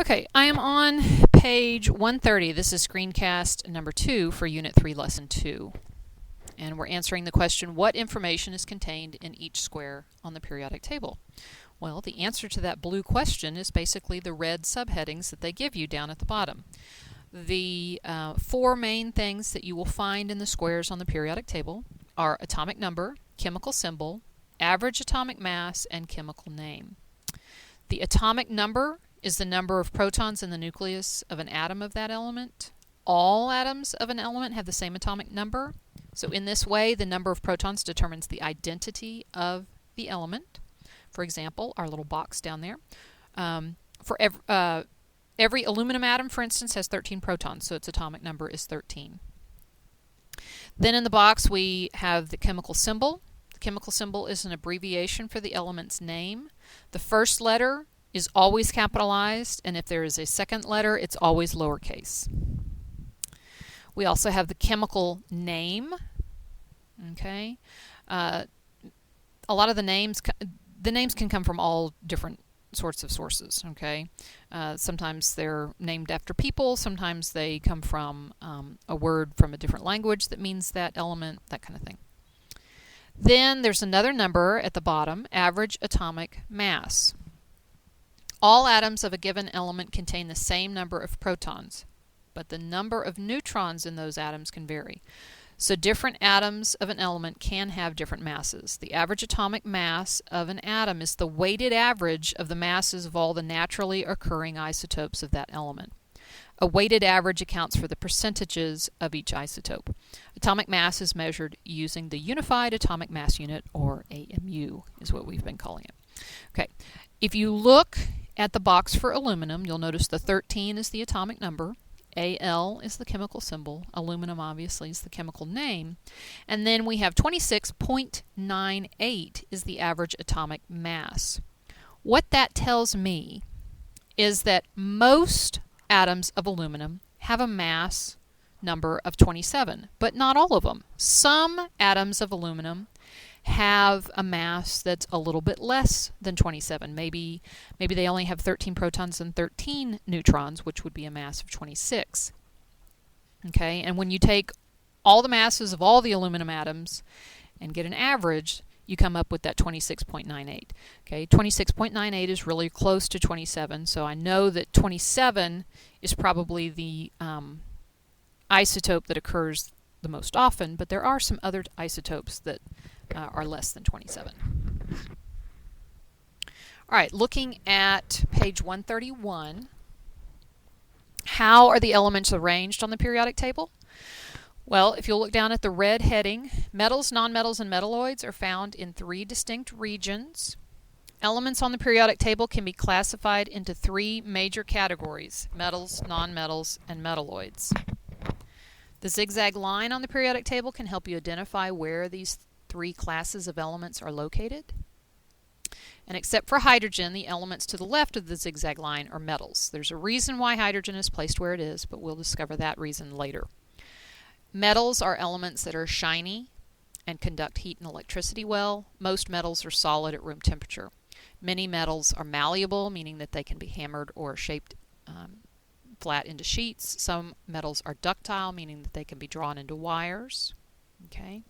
Okay, I am on page 130. This is screencast number 2 for Unit 3, Lesson 2. And we're answering the question, what information is contained in each square on the periodic table? Well, the answer to that blue question is basically the red subheadings that they give you down at the bottom. The four main things that you will find in the squares on the periodic table are atomic number, chemical symbol, average atomic mass, and chemical name. The atomic number is the number of protons in the nucleus of an atom of that element. All atoms of an element have the same atomic number. So in this way, the number of protons determines the identity of the element. For example, our little box down there. For every aluminum atom, for instance, has 13 protons, so its atomic number is 13. Then in the box we have the chemical symbol. The chemical symbol is an abbreviation for the element's name. The first letter is always capitalized, and if there is a second letter, it's always lowercase. We also have the chemical name. Okay, a lot of the names can come from all different sorts of sources. Okay, sometimes they're named after people. Sometimes they come from a word from a different language that means that element, that kind of thing. Then there's another number at the bottom, average atomic mass. All atoms of a given element contain the same number of protons, but the number of neutrons in those atoms can vary. So different atoms of an element can have different masses. The average atomic mass of an atom is the weighted average of the masses of all the naturally occurring isotopes of that element. A weighted average accounts for the percentages of each isotope. Atomic mass is measured using the Unified Atomic Mass Unit, or AMU, is what we've been calling it. Okay, if you look at the box for aluminum, you'll notice the 13 is the atomic number, Al is the chemical symbol, aluminum obviously is the chemical name, and then we have 26.98 is the average atomic mass. What that tells me is that most atoms of aluminum have a mass number of 27, but not all of them. Some atoms of aluminum have a mass that's a little bit less than 27. Maybe they only have 13 protons and 13 neutrons, which would be a mass of 26. Okay, and when you take all the masses of all the aluminum atoms and get an average, you come up with that 26.98. Okay, 26.98 is really close to 27, so I know that 27 is probably the isotope that occurs the most often, but there are some other isotopes that are less than 27. All right, looking at page 131, how are the elements arranged on the periodic table? Well, if you'll look down at the red heading, metals, nonmetals, and metalloids are found in 3 distinct regions. Elements on the periodic table can be classified into 3 major categories: metals, nonmetals, and metalloids. The zigzag line on the periodic table can help you identify where these 3 classes of elements are located. And except for hydrogen, the elements to the left of the zigzag line are metals. There's a reason why hydrogen is placed where it is, but we'll discover that reason later. Metals are elements that are shiny and conduct heat and electricity well. Most metals are solid at room temperature. Many metals are malleable, meaning that they can be hammered or shaped flat into sheets. Some metals are ductile, meaning that they can be drawn into wires. Okay.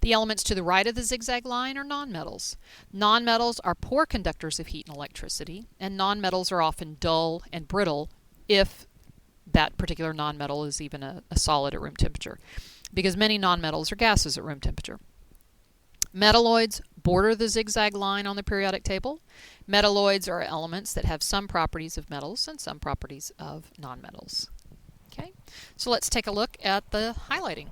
The elements to the right of the zigzag line are nonmetals. Nonmetals are poor conductors of heat and electricity, and nonmetals are often dull and brittle if that particular nonmetal is even a solid at room temperature, because many nonmetals are gases at room temperature. Metalloids border the zigzag line on the periodic table. Metalloids are elements that have some properties of metals and some properties of nonmetals. Okay, so let's take a look at the highlighting.